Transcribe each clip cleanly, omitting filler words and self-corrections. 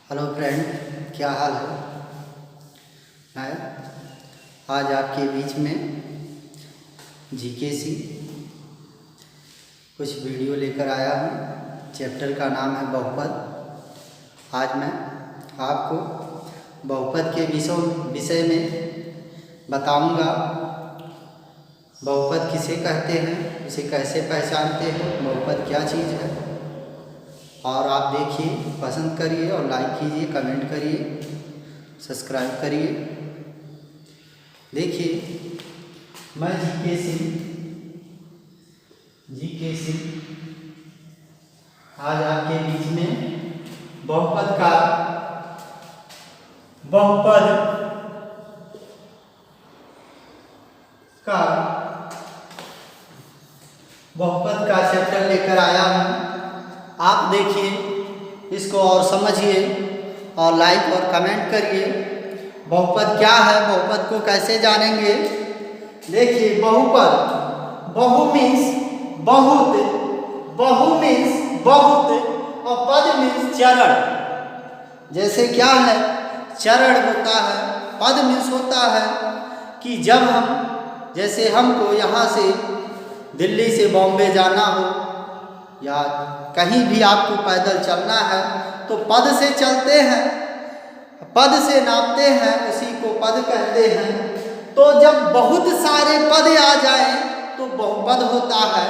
Hello friend, क्या हाल है। मैं आज आपके बीच में जीके सी कुछ वीडियो लेकर आया हूँ। चैप्टर का नाम है बहुपद। आज मैं आपको बहुपद के विषय में बताऊंगा। बहुपद किसे कहते हैं, इसे कैसे पहचानते हो, बहुपद क्या चीज़ है। और आप देखिए, पसंद करिए और लाइक कीजिए, कमेंट करिए, सब्सक्राइब करिए। देखिए, मैं जीके सिंह आज आपके बीच में बहुपद का चैप्टर लेकर आया हूँ। आप देखिए, इसको और समझिए और लाइक और कमेंट करिए। बहुपद क्या है, बहुपद को कैसे जानेंगे। देखिए, बहुपद, बहु मीन्स बहुत, बहु मीन्स बहुत और पद मीन्स चरण। जैसे क्या है, चरण होता है, पद मीन्स होता है कि जब जैसे हमको यहाँ से दिल्ली से बॉम्बे जाना हो या कहीं भी आपको पैदल चलना है तो पद से चलते हैं, पद से नापते हैं, उसी को पद कहते हैं। तो जब बहुत सारे पद आ जाएं तो बहुपद होता है।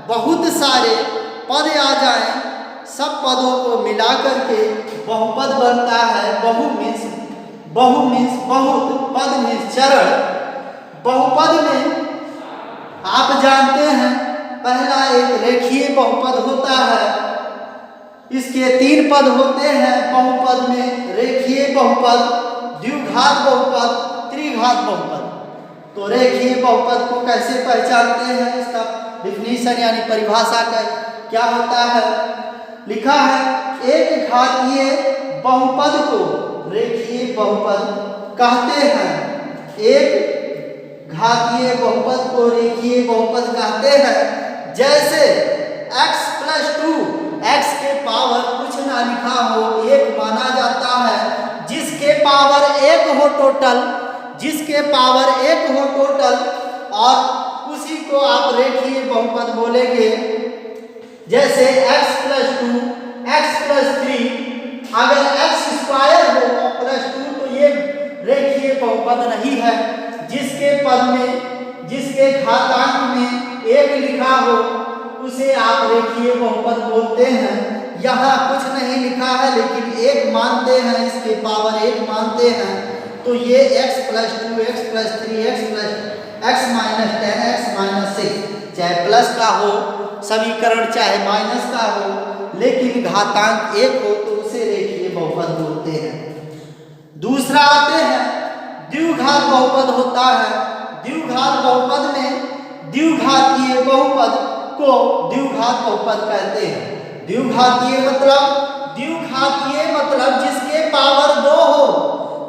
बहुत सारे पद आ जाएं, सब पदों को मिला करके बहुपद बनता है। बहु मीन्स बहुत, पद मीन्स चरण। बहुपद में आप जानते हैं, पहला एक रेखीय बहुपद होता है। इसके 3 पद होते हैं बहुपद में, रेखीय बहुपद, द्विघात बहुपद, त्रिघात बहुपद। तो रेखीय बहुपद को कैसे पहचानते हैं, इसका डिफिनीशन यानी परिभाषा का क्या होता है। लिखा है, एक घातीय बहुपद को रेखीय बहुपद कहते हैं। एक घातीय बहुपद को रेखीय बहुपद कहते हैं। जैसे x + 2, x के पावर कुछ ना लिखा हो, 1 माना जाता है। जिसके पावर 1 हो टोटल, जिसके पावर 1 हो टोटल, और उसी को आप रेखीय बहुपद बोलेंगे। जैसे x + 2, x + 3, अगर x² हो और +2 तो ये रेखीय बहुपद नहीं है। जिसके पद में, जिसके घातांक में 1 लिखा हो उसे आप रेखीय बहुपद बोलते हैं। यहाँ कुछ नहीं लिखा है लेकिन 1 मानते हैं, इसके पावर 1 मानते हैं, तो ये x + 2, x + 3, x - 10, x - 6, चाहे प्लस का हो समीकरण, चाहे माइनस का हो, लेकिन घातांक 1 हो तो उसे रेखीय बहुपद बोलते हैं। दूसरा आते हैं, द्विघात बहुपद होता है। द्विघात बहुपद में द्विघातीय बहुपद को द्विघात बहुपद कहते हैं। द्विघातीय मतलब जिसके पावर 2 हो,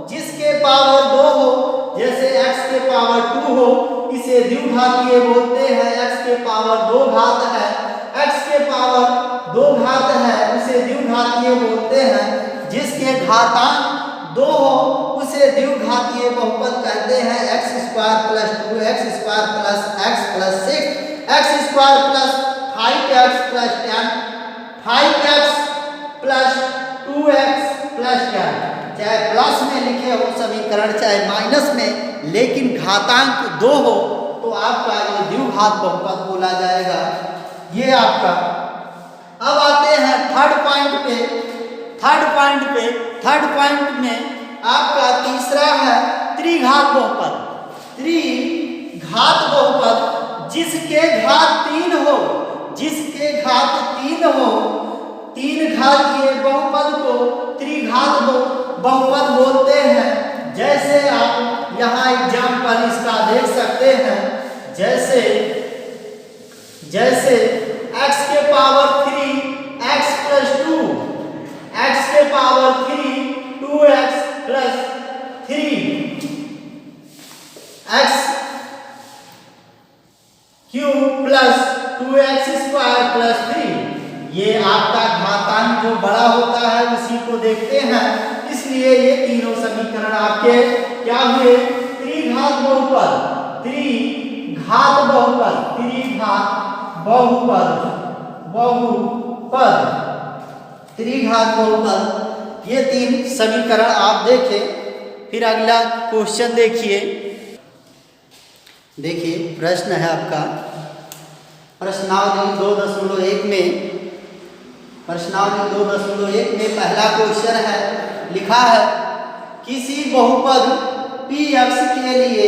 जिसके पावर 2 हो। जैसे x के पावर 2 हो, इसे द्विघातीय बोलते हैं। x के पावर 2 घात है, x के पावर 2 घात है, उसे द्विघातीय बोलते हैं। जिसके घातांक 2 हो उसे द्विघातीय बहुपद कहते हैं। x² + 2, x² + x + 6, x² + 5x + 10, 5x + 2x + 10। चाहे प्लस में लिखे हो समीकरण, चाहे माइनस में, लेकिन घातांक 2 हो तो आपका ये द्विघात बहुपद बोला जाएगा। ये आपका। अब आते हैं थर्ड पॉइंट में आपका तीसरा है त्रिघात बहुपद। त्रिघात बहुपद जिसके घात 3 हो, जिसके घात 3 हो, 3 घातीय बहुपद को त्रिघात बहुपद बोलते हैं। जैसे आप यहाँ एग्जाम्पल इसका देख सकते हैं। जैसे x के पावर 3, x + 2, x के पावर 3, 2x + 3, x³ + 2x² + 3। ये आपका घातांक जो बड़ा होता है उसी को देखते देखते हैं, इसलिए ये तीनों समीकरण आपके क्या हुए, त्रिघात बहुपद, त्रिघात बहुपद, त्रिघात बहुपद, बहुपद, त्रिघात बहुपद, ये तीन समीकरण आप देखें। फिर अगला क्वेश्चन देखिए, प्रश्न है आपका प्रश्नावली 2.1 में, प्रश्नावली 2.1 में पहला क्वेश्चन है, लिखा है किसी बहुपद px के लिए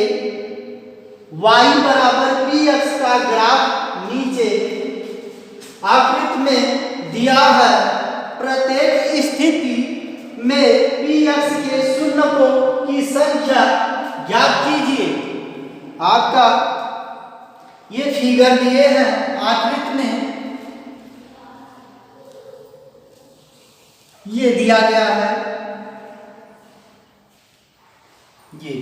y बराबर px का ग्राफ नीचे आकृति में दिया है, प्रत्येक स्थिति में px के शून्यकों की संख्या ज्ञात कीजिए। आपका ये फिगर दिए हैं आकृति में, ये दिया गया है, ये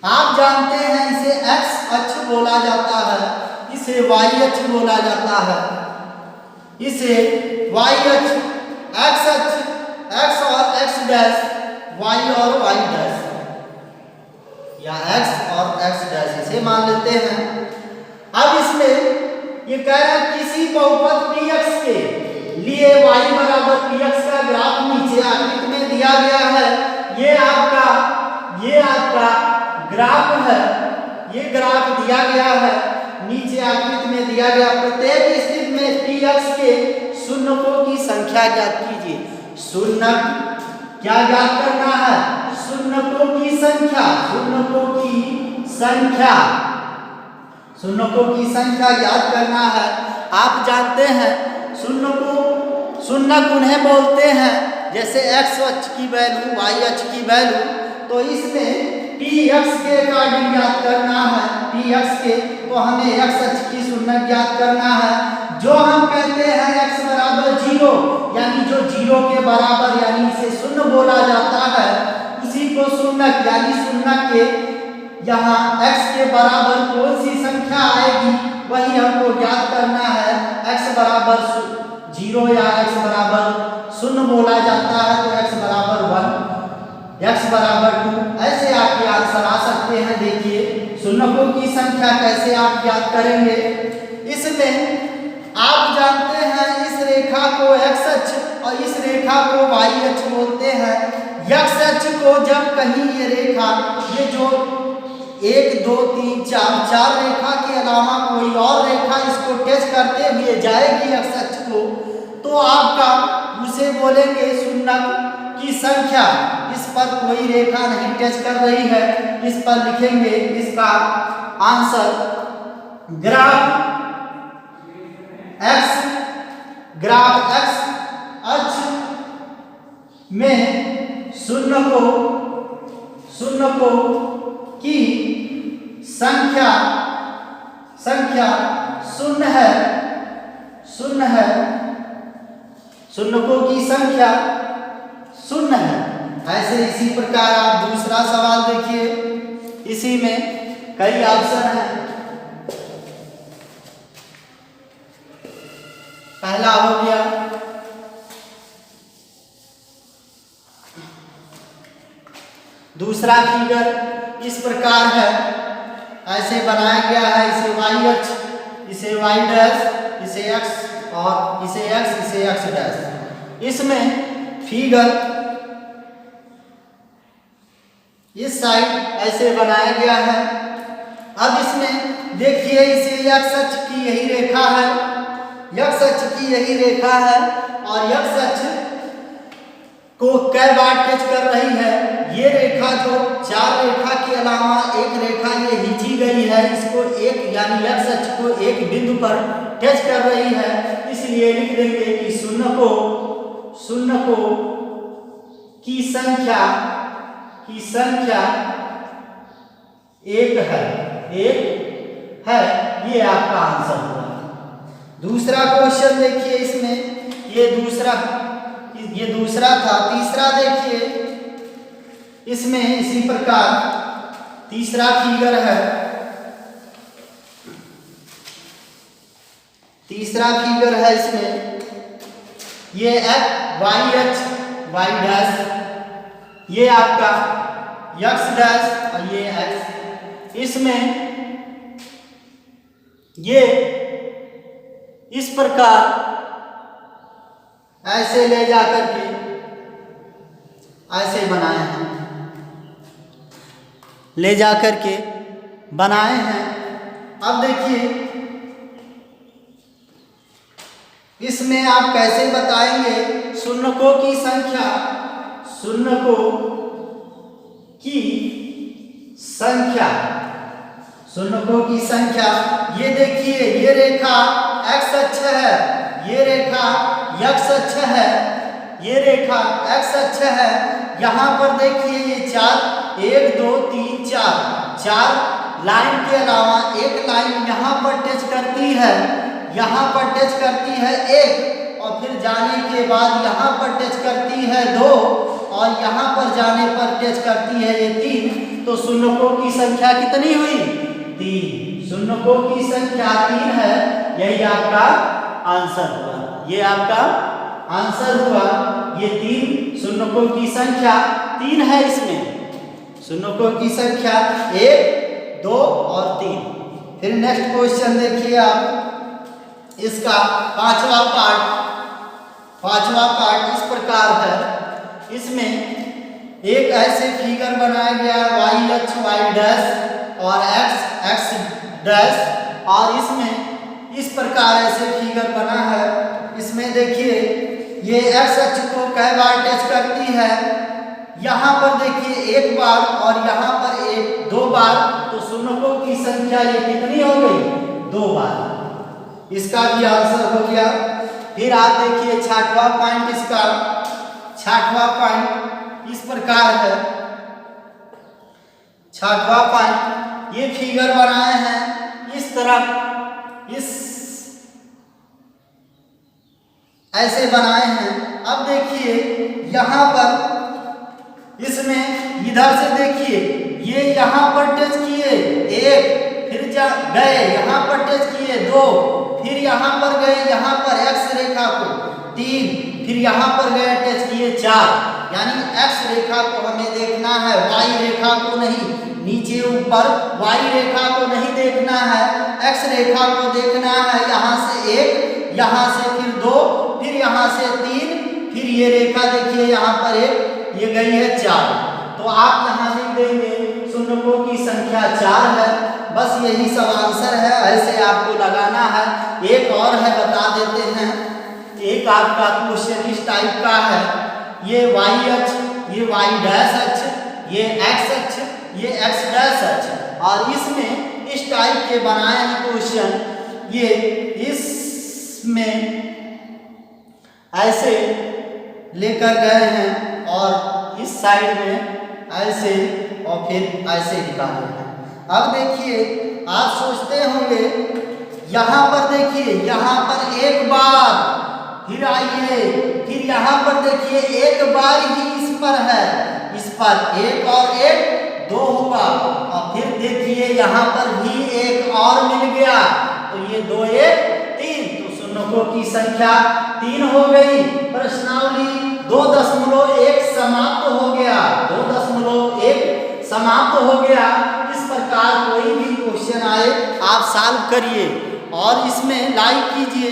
आप जानते हैं इसे x अक्ष बोला जाता है, इसे y अक्ष बोला जाता है, इसे y अक्ष, x अक्ष, x और x डैश, y और y डैश, या x और x डैश इसे मान लेते हैं। अब इसमें ये कह रहा है किसी बहुपद px के लिए y बराबर px का ग्राफ नीचे आकृति में दिया गया है। ये आपका ग्राफ है, ये ग्राफ दिया गया है, नीचे आकृति में दिया गया, प्रत्येक स्थिति में px के शून्यकों की संख्या ज्ञात कीजिए। शून्य क्या ज्ञात करना है, शून्यकों की संख्या, शून्यकों की संख्या, शून्यकों की संख्या ज्ञात करना है। आप जानते हैं शून्यक उन्हें बोलते हैं, जैसे x अक्ष की वैल्यू, y अक्ष की वैल्यू, तो इसमें px के अकॉर्डिंग ज्ञात करना है, px के, तो हमें x अक्ष की शून्यक ज्ञात करना है, जो हम कहते हैं x बराबर 0, यानी जो 0 के बराबर, यानी इसे शून्य बोला जाता है, उसी को शून्यक, यानी शून्यक के यहाँ x के बराबर कौन सी संख्या आएगी वही हमको ज्ञात करना है। x बराबर 0 या x बराबर 0 बोला जाता है, तो x बराबर 1, x बराबर 2, ऐसे आपके आंसर आ सकते हैं। देखिए शून्यकों की संख्या कैसे आप ज्ञात करेंगे। इसमें आप जानते हैं इस रेखा को x अक्ष और इस रेखा को y अक्ष बोलते हैं। x अक्ष को जब कहीं ये रेखा, ये जो 1 2 3 4 रेखा के अलावा कोई और रेखा इसको टच करते हुए जाएगी x अक्ष को, तो आपका उसे बोलेंगे शून्यक की संख्या। इस पर कोई रेखा नहीं टच कर रही है, इस पर लिखेंगे इसका आंसर ग्राफ x अक्ष में शून्यकों की संख्या शून्य है, शून्यकों की संख्या शून्य है। ऐसे इसी प्रकार आप दूसरा सवाल देखिए, इसी में कई ऑप्शन हैं। पहला हो गया दूसरा फिगर इस प्रकार है, ऐसे बनाया गया है, इसे y अक्ष, इसे y डैश, इसे x और इसे x डैश। इसमें फिगर इस साइड ऐसे बनाया गया है। अब इसमें देखिए इसे x अक्ष की यही रेखा है, x अक्ष की यही रेखा है, और x अक्ष को कई बार टच कर रही है। ये रेखा जो 4 रेखा के अलावा एक रेखा ये खींची गई है, इसको एक, यानी x अक्ष को एक बिंदु पर टच कर रही है, इसलिए लिख देंगे कि शून्यकों की संख्या 1 है, ये आपका आंसर होगा। दूसरा क्वेश्चन देखिए, इसमें ये दूसरा था। तीसरा देखिए, इसमें इसी प्रकार तीसरा फिगर है, इसमें ये y वाई डैश, ये आपका एक्स डैश और ये एक्स। इसमें ये इस प्रकार ऐसे ले जाकर के ऐसे बनाए हैं, ले जाकर के बनाए हैं। अब देखिए इसमें आप कैसे बताएंगे शून्यकों की संख्या, शून्यकों की संख्या, शून्यकों की संख्या। ये देखिए ये रेखा एक्स अक्ष है, ये रेखा एक्स अक्ष है, ये रेखा एक्स अक्ष है। यहाँ पर देखिए ये चार, 1 2 3 4, 4 लाइन के अलावा एक लाइन यहाँ पर टच करती है, यहाँ पर टच करती है 1, और फिर जाने के बाद यहाँ पर टच करती है 2, और यहाँ पर जाने पर टच करती है ये 3। तो शून्यकों की संख्या कितनी हुई? 3। शून्यकों की संख्या 3 है, यही आपका आंसर हुआ, ये आपका आंसर हुआ। ये 3 शून्यकों की संख्या 3 है, इसमें शून्यकों की संख्या 1 2 और 3। फिर नेक्स्ट क्वेश्चन देखिए आप, इसका पांचवा पार्ट इस प्रकार है। इसमें एक ऐसे फिगर बनाया गया वाई अक्ष वाई डैश और एक्स एक्स डैश, और इसमें इस प्रकार ऐसे फिगर बना है। इसमें देखिए ये एक्स अक्ष को कई बार टच करती है, यहाँ पर देखिए 1 बार और यहाँ पर 2 बार, तो शून्यकों की संख्या ये कितनी हो गई? 2 बार। इसका भी आंसर हो गया। फिर आप देखिए छठवां पॉइंट, इसका छठवां पॉइंट इस प्रकार है। छठवां पॉइंट ये फिगर बनाए हैं इस तरफ, इस ऐसे बनाए हैं। अब देखिए यहाँ पर इसमें इधर से देखिए ये यहाँ पर टच किए 1, फिर गए यहाँ पर टच किए 2, फिर यहाँ पर गए यहाँ पर एक्स रेखा को 3, फिर यहाँ पर गए टच किए 4। यानी एक्स रेखा को हमें देखना है, वाई रेखा को नहीं, नीचे ऊपर वाई रेखा को नहीं देखना है, एक्स रेखा को देखना है। यहाँ से 1, यहाँ से फिर 2, फिर यहाँ से 3, फिर ये रेखा देखिए यहाँ पर 1, ये गई है 4। तो आप यहाँ लिख देंगे शून्यकों की संख्या 4 है। बस यही सब आंसर है, ऐसे आपको लगाना है। एक और है बता देते हैं, एक आपका क्वेश्चन इस टाइप का है, ये वाई अक्ष, ये वाई डैश अक्ष, ये एक्स अक्ष, ये एक्स डैश अक्ष, और इसमें इस टाइप के बनाए हैं क्वेश्चन। ये इसमें ऐसे लेकर गए हैं और इस साइड में ऐसे और फिर ऐसे निकाले हैं। अब देखिए आप सोचते होंगे यहाँ पर देखिए, यहाँ पर 1 बार, फिर आइए फिर यहाँ पर देखिए 1 बार ही इस पर है, इस पर 1 और 1 2 हुआ, और फिर देखिए यहाँ पर भी 1 और मिल गया, तो ये 2 1 3, तो शून्यकों की संख्या 3 हो गई। प्रश्नावली 2.1 समाप्त हो गया, 2.1 समाप्त हो गया। इस प्रकार कोई भी क्वेश्चन आए आप सॉल्व करिए और इसमें लाइक कीजिए।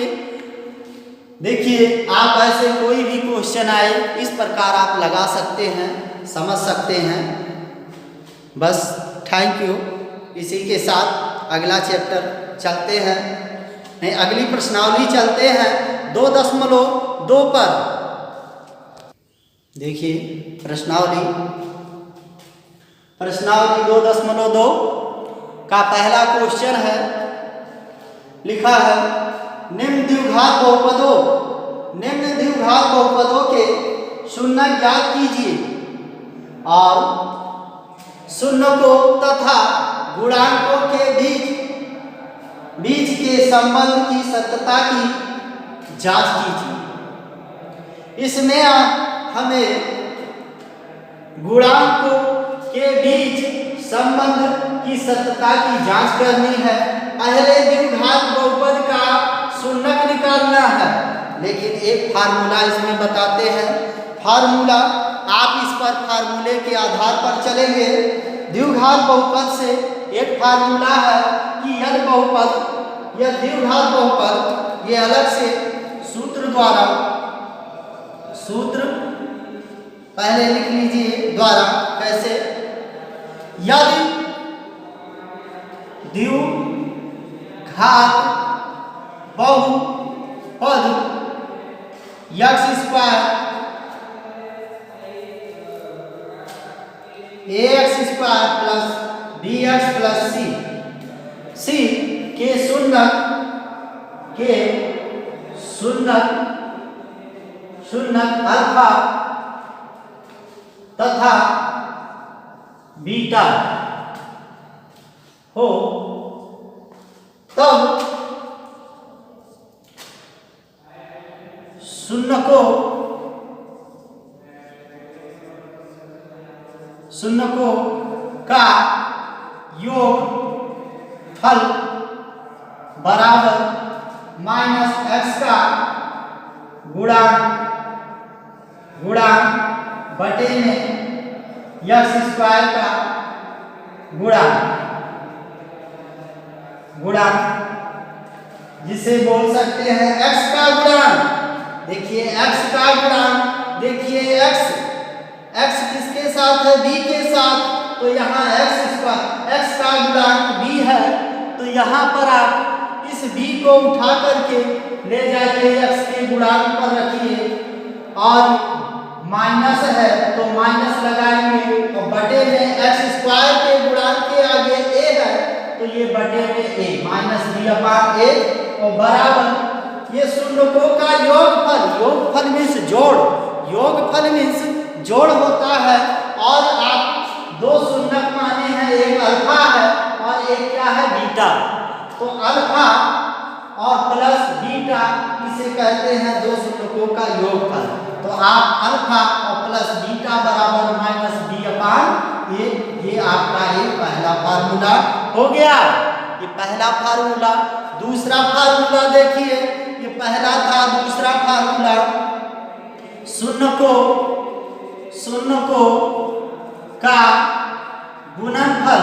देखिए आप ऐसे कोई भी क्वेश्चन आए इस प्रकार आप लगा सकते हैं, समझ सकते हैं। बस थैंक यू। इसी के साथ अगला चैप्टर चलते हैं, नहीं अगली प्रश्नावली चलते हैं 2.2 पर। देखिए प्रश्नावली 2.2 का पहला क्वेश्चन है, लिखा है निम्न द्विघात बहुपदों के शून्य ज्ञात कीजिए और शून्यकों तथा गुणांकों के बीच के संबंध की सत्यता की जांच कीजिए। इसमें हमें गुणांकों के बीच संबंध की सत्यता की जांच करनी है। पहले द्विघात बहुपद का शून्यक निकालना है, लेकिन एक फार्मूला इसमें बताते हैं। फार्मूला, आप इस पर फार्मूले के आधार पर चलेंगे। द्विघात बहुपद से एक फार्मूला है कि यदि बहुपद या द्विघात बहुपद, ये अलग से सूत्र द्वारा, सूत्र पहले लिख लीजिए द्वारा, कैसे, यदि द्विघात बहुपद x square ax square plus bx plus c के शून्यक अल्फा तथा बीटा हो, तब शून्यकों का योग फल बराबर माइनस एक्स का गुणांक बटे में एक्स स्क्वायर का गुणांक, जिसे बोल सकते हैं x का गुणांक। देखिए x का गुणांक, देखिए x किसके साथ है, b के साथ, तो यहाँ x का गुणांक b है, तो यहाँ पर आप इस b को उठा करके ले जाइए x के गुणांक पर रखिए, और माइनस है तो माइनस लगाएंगे, और बटे में x स्क्वायर के गुणांक के आगे a है तो ये बटे में a minus b upon a, और बराबर ये शून्यकों का योगफल मीन्स जोड़ होता है। और आप दो शून्यक माने हैं, एक अल्फा है और एक क्या है, बीटा। तो अल्फा और प्लस बीटा, इसे कहते हैं दो शून्यकों का योगफल। तो आप अल्फा और प्लस बीटा बराबर माइनस बी अपान ये आपका एक पहला फार्मूला हो गया। ये पहला फार्मूला। दूसरा फार्मूला देखिए, ये पहला था, दूसरा फार्मूला शून्यकों का गुणनफल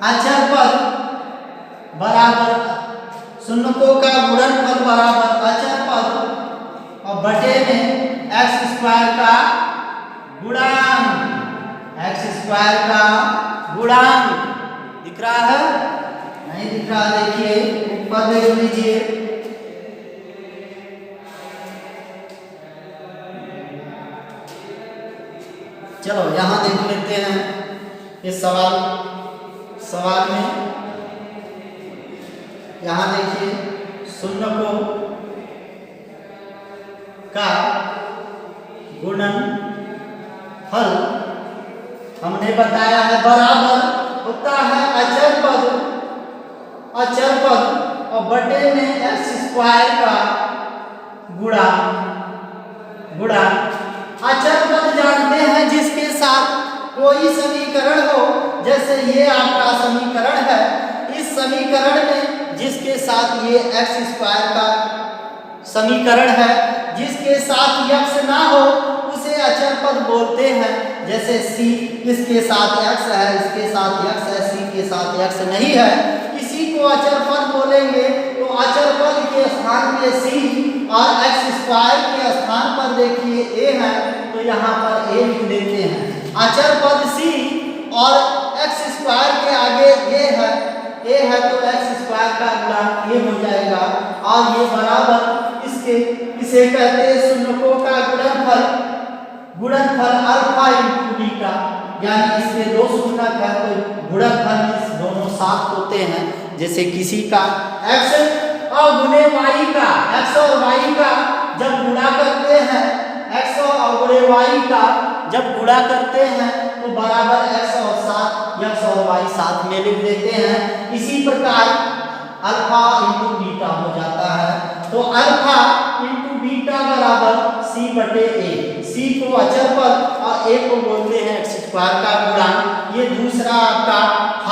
अचर पद बराबर, शून्यकों का गुणनफल बराबर अचर पद और बटे में एक्स स्क्वायर का गुणांक दिख रहा है, नहीं दिख रहा, देखिए ऊपर देख लीजिए। चलो यहाँ देख लेते हैं इस सवाल में। यहाँ देखिए शून्यकों का गुणनफल हमने बताया है बराबर होता है अचर पद और बटे में एक्स स्क्वायर का गुणा। अचर पद जानते हैं जिसके साथ कोई समीकरण हो, जैसे ये आपका समीकरण है, इस समीकरण में जिसके साथ ये एक्स स्क्वायर का समीकरण है, जिसके साथ यक्स ना हो उसे अचर पद बोलते हैं। जैसे c इसके साथ x है, इसके साथ x है, c के साथ x नहीं है, इसी को अचर पद बोलेंगे। तो अचर पद के स्थान पे c और x स्क्वायर के स्थान पर देखिए a है, तो यहाँ पर a लिख देते हैं। अचर पद c और x स्क्वायर के आगे a है तो x स्क्वायर का गुणा a हो जाएगा, और ये बराबर इसे कहते हैं शून्यकों का गुणनफल अल्फा इंटू बीटा, यानी इसमें दो शून्यक है तो गुणनफल दोनों साथ होते हैं। जैसे किसी का x और गुणे y का, x और y का जब गुणा करते हैं, x और गुणे y का जब गुणा करते हैं तो बराबर x और y साथ में लिख देते हैं। इसी प्रकार अल्फा इंटू बीटा हो जाता है। तो अल्फा इंटू बीटा बराबर c बटे a। c को अचर पद और a को बोलते हैं एक्स स्क्वायर का गुणांक। ये दूसरा आपका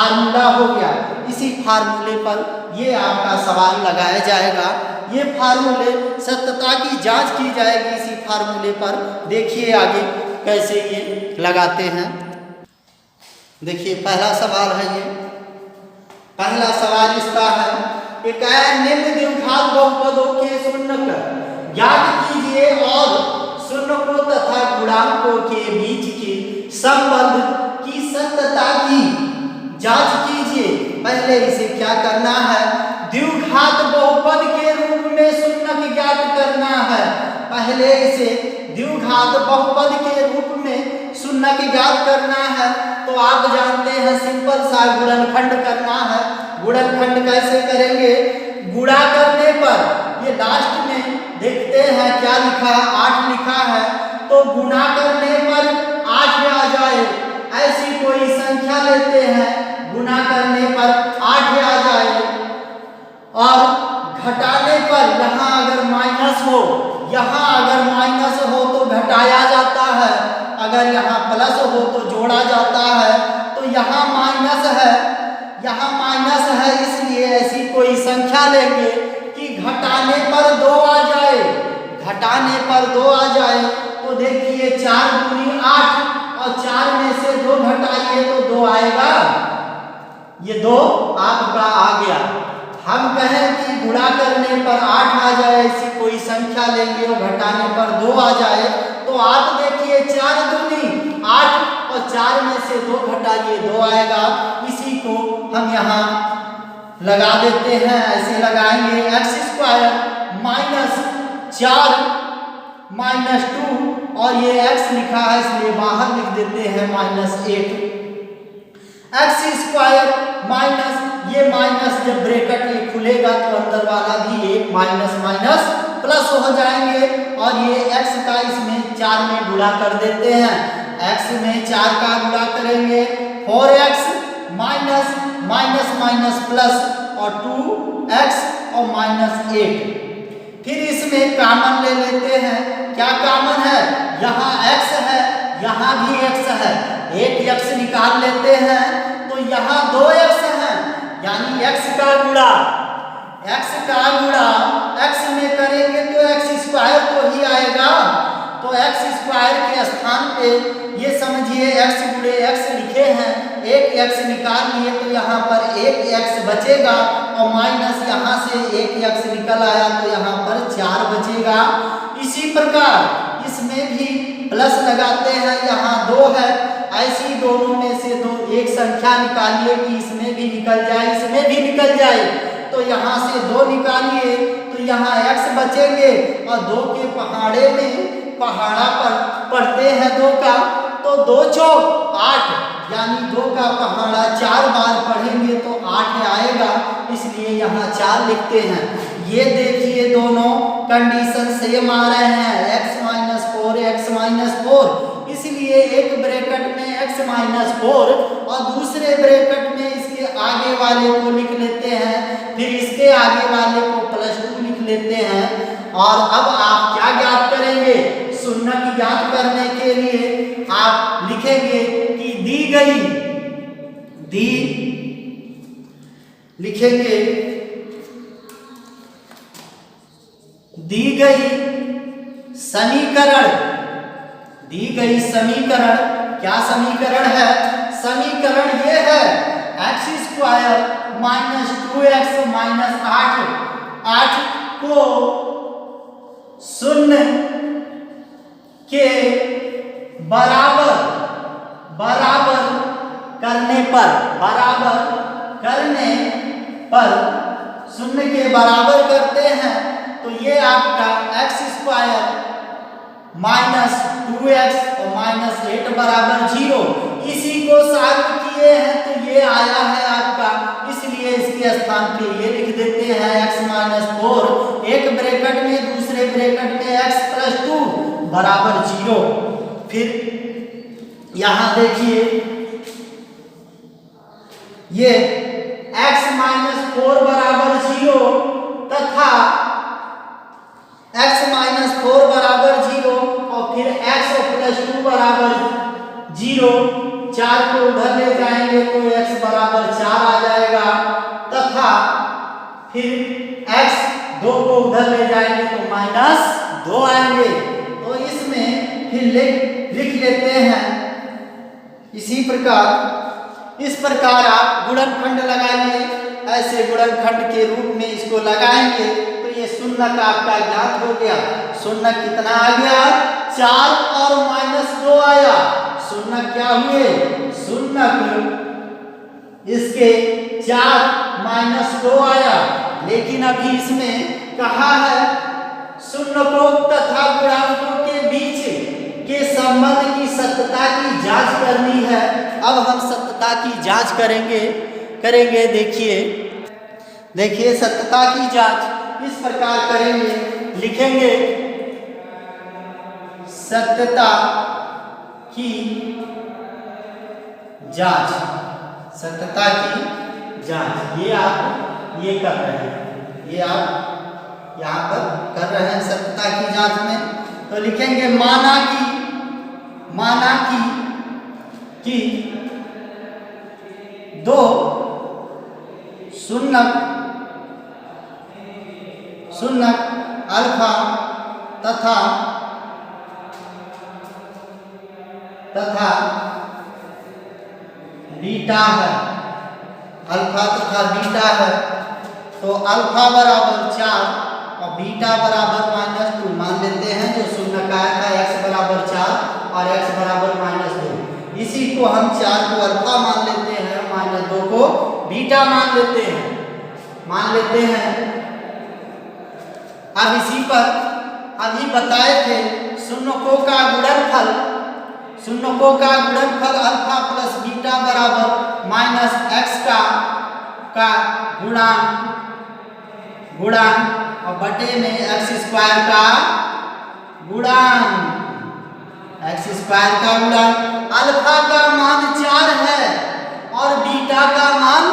फार्मूला हो गया। इसी फार्मूले पर ये आपका सवाल लगाया जाएगा। ये फार्मूले सत्यता की जांच की जाएगी इसी फार्मूले पर। देखिए आगे कैसे ये लगाते हैं। देखिए पहला सवाल है ये। पहला सवाल इसका है, एक निम्न द्विघात बहुपदों के शून्य ज्ञात कीजिए और शून्यकों तथा गुणांकों के बीच के संबंध की सत्यता की जांच कीजिए। पहले इसे क्या करना है, द्विघात बहुपद के रूप में शून्य ज्ञात करना है। पहले इसे द्विघात बहुपद के रूप में शून्य ज्ञात करना है। तो आप जानते हैं सिंपल सा गुणनखंड करना है। गुणनखंड कैसे करेंगे, गुणा करने पर ये लास्ट में देखते हैं क्या लिखा है, 8 लिखा है। तो गुणा करने पर 8 आ जाए, ऐसी कोई संख्या लेते हैं, गुणा करने पर 8 आ जाए। और घटाने पर यहाँ अगर माइनस हो, यहाँ अगर माइनस हो तो घटाया जाता है, अगर यहाँ प्लस हो तो जोड़ा जाता है। तो यहाँ माइनस है, यहाँ माइनस है, इसलिए ऐसी कोई संख्या लेंगे कि घटाने पर 2 आ जाए। घटाने पर 2 आ जाए तो देखिए 4 दूनी 8 और 4 में से 2 घटाइए तो 2 आएगा। ये 2 आपका आ गया। हम कहें कि गुणा करने पर 8 आ जाए, ऐसी कोई संख्या लेंगे और घटाने पर 2 आ जाए। तो आप देखिए 4 दूनी 8 और 4 में से 2 घटाइए 2 आएगा। इसी को हम यहाँ लगा देते हैं, ऐसे लगाएंगे x² माइनस 4 माइनस 2 और ये x लिखा है इसलिए बाहर लिख देते हैं -8। x² माइनस ये माइनस जब ब्रैकेट ये खुलेगा तो अंदर वाला भी एक माइनस माइनस प्लस हो जाएंगे। और ये x का इसमें 4 में गुणा कर देते हैं। x में 4 का गुणा करेंगे 4x minus minus minus plus और 2x और -8। फिर इसमें कॉमन ले लेते हैं। क्या कॉमन है, यहाँ x है, यहाँ भी x है, एक x निकाल लेते हैं तो यहाँ 2x है, यानी x का गुणा x में करेंगे तो x² तो ही आएगा। तो x² के स्थान पे ये समझिए x गुणे x लिखे हैं, एक x निकाल लिए तो यहाँ पर एक x बचेगा और माइनस यहाँ से एक x निकल आया तो यहाँ पर 4 बचेगा। इसी प्रकार इसमें भी प्लस लगाते हैं, यहाँ 2 है, ऐसी दोनों में से 2 एक संख्या निकालिए कि इसमें भी निकल जाए इसमें भी निकल जाए। तो यहाँ से 2 निकालिए तो यहाँ x बचेंगे और 2 के पहाड़े में पहाड़ा पर पढ़ते हैं 2 का, तो 2 चौक 8, यानी 2 का पहाड़ा 4 बार पढ़ेंगे तो 8 आएगा, इसलिए यहाँ 4 लिखते हैं। ये देखिए दोनों कंडीशन सेम आ रहे हैं, x-4 इसलिए एक ब्रैकेट में x-4 और दूसरे ब्रैकेट में इसके आगे वाले को लिख लेते हैं, फिर इसके आगे वाले को +2 लिख लेते हैं। और अब आप क्या ज्ञात करेंगे, शून्य की ज्ञात करने के लिए आप लिखेंगे कि लिखेंगे दी गई समीकरण क्या समीकरण है, समीकरण ये है x² -2x -8 को 0 के बराबर करने पर 0 के बराबर करते हैं तो ये आपका x² -2x और -8 बराबर 0। इसी को सॉल्व किए हैं तो ये आया है आपका, इसलिए इसके स्थान पे ये लिख देते हैं x-4 एक ब्रैकेट में, दूसरे ब्रैकेट में x+2 बराबर 0। फिर यहाँ देखिए ये x-4 बराबर 0 तथा x-4 बराबर 0 और फिर x और +2 बराबर 0, 4 को उधर ले जाएंगे तो x बराबर फिर x 2 को उधर ले जाएंगे तो -2 आएंगे। तो इसमें फिर लिख लेते हैं इसी प्रकार। इस प्रकार आप गुणनखंड लगाइए, ऐसे गुणनखंड के रूप में इसको लगाएंगे तो ये शून्यक आपका ज्ञात हो गया। शून्यक कितना आ गया? 4 और -2 आया। शून्यक क्या हुए? शून्यक इसके 4 -2 आया। लेकिन अभी इसमें कहा है शून्यकों तथा गुणांकों के बीच के संबंध की सत्यता की जांच करनी है। अब हम सत्यता की जांच करेंगे। देखिए सत्यता की जांच इस प्रकार करेंगे, लिखेंगे सत्यता की जांच। सत्यता की जांच ये आप ये कर रहे हैं, ये आप यहाँ पर कर रहे हैं सत्यता की जांच में। तो लिखेंगे माना कि 2 शून्यक अल्फा तथा बीटा है। अल्फा तथा बीटा है तो अल्फा बराबर 4 और बीटा बराबर -2 मान लेते हैं। जो शून्य का आया था x बराबर 4 और x बराबर -2, इसी को हम 4 को अल्फा मान लेते हैं, -2 को बीटा मान लेते हैं। अब इसी पर अभी बताए थे शून्यकों का गुणनफल अल्फा प्लस बीटा बराबर -x का गुणांक और बटे में x² का गुणांक। अल्फा का मान 4 है और बीटा का मान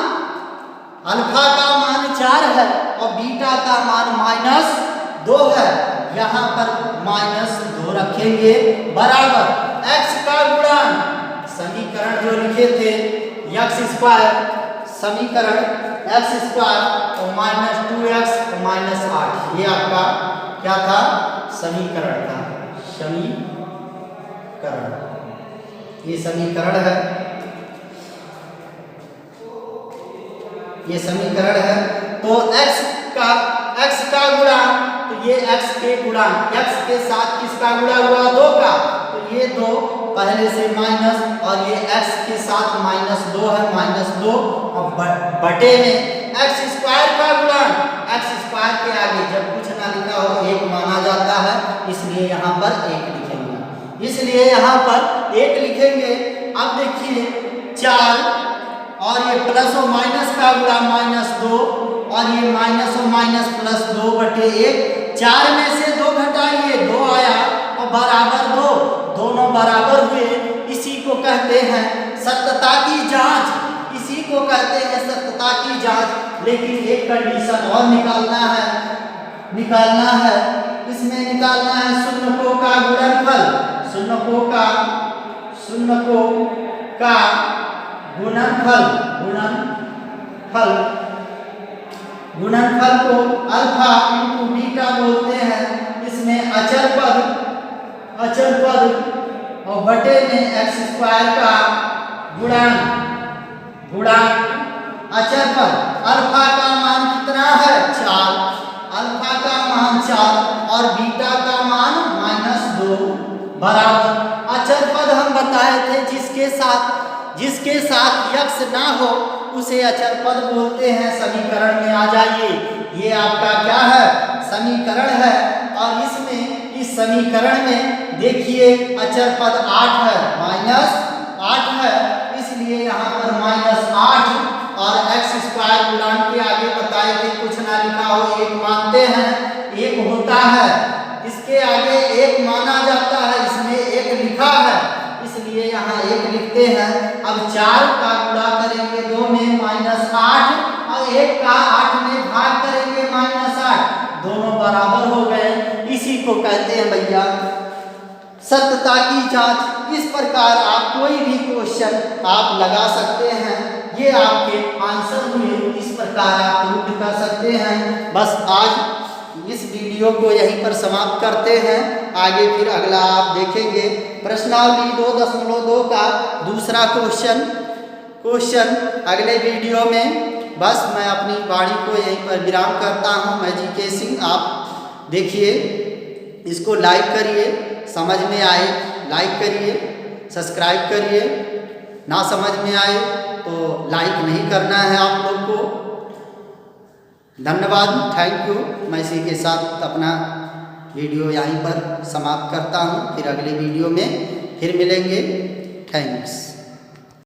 अल्फा का मान 4 है और बीटा का मान -2 है। यहाँ पर -2 रखेंगे बराबर x का गुणांक। समीकरण जो लिखे थे x², समीकरण x² और -2x और -8, ये आपका क्या था? समीकरण था। ये समीकरण है, ये समीकरण है। तो x का गुणांक, तो ये x के गुणांक, x के साथ किसका गुणा हुआ? 2 का, तो ये 2 पहले से माइनस और ये x के साथ -2 है, -2 और बटे में x² का गुणांक। x² के आगे जब कुछ ना लिखा हो 1 माना जाता है, इसलिए यहाँ पर 1 लिखेंगे। अब देखिए 4 और ये प्लस और माइनस का गुणा -2 और ये माइनस और माइनस +2 बटे 1। 4 में से 2 घटाइए, 2 आया और बराबर 2, दोनों बराबर हुए। इसी को कहते हैं सत्यता की जांच। लेकिन एक कंडीशन और निकालना है। इसमें निकालना है शून्यकों का गुणनफल। शून्यकों का गुणनफल को अल्फा इंटू बीटा बोलते हैं। इसमें अचर पद और बटे में x² का गुणांक। अचर पद अल्फा का मान कितना है? 4। अल्फा का मान 4 और बीटा का मान -2 बराबर। अचर पद हम बताए थे जिसके साथ x ना हो उसे अचर पद बोलते हैं। समीकरण में आ जाइए, ये आपका क्या है? समीकरण है। और इस समीकरण में देखिए अचर पद 8 है, -8 है, इसलिए यहाँ पर -8 और x² गुणांक के आगे बताए थे कुछ ना लिखा हो 1 मानते हैं, 1 होता है, इसके आगे 1 माना जाता है, इसमें 1 लिखा है, इसलिए यहाँ 1 लिखते हैं। अब 4 का गुणा करेंगे 2 में -8 और 1 का 8 में भाग करेंगे -8, दोनों बराबर हो गए। इसी को कहते हैं भैया सत्यता की जांच। इस प्रकार आप कोई भी क्वेश्चन आप लगा सकते हैं। ये आपके आंसर हुए। इस प्रकार आप प्रूव कर सकते हैं। बस आज इस वीडियो को यहीं पर समाप्त करते हैं। आगे फिर अगला आप देखेंगे प्रश्नावली 2.2 का दूसरा क्वेश्चन अगले वीडियो में। बस मैं अपनी वाणी को यहीं पर विराम करता हूँ। मैं जीके सिंह। आप देखिए, इसको लाइक करिए, समझ में आए लाइक करिए, सब्सक्राइब करिए, ना समझ में आए तो लाइक नहीं करना है आप लोग को। धन्यवाद, थैंक यू। मैं इसी के साथ अपना वीडियो यहीं पर समाप्त करता हूँ। फिर अगले वीडियो में फिर मिलेंगे। थैंक्स।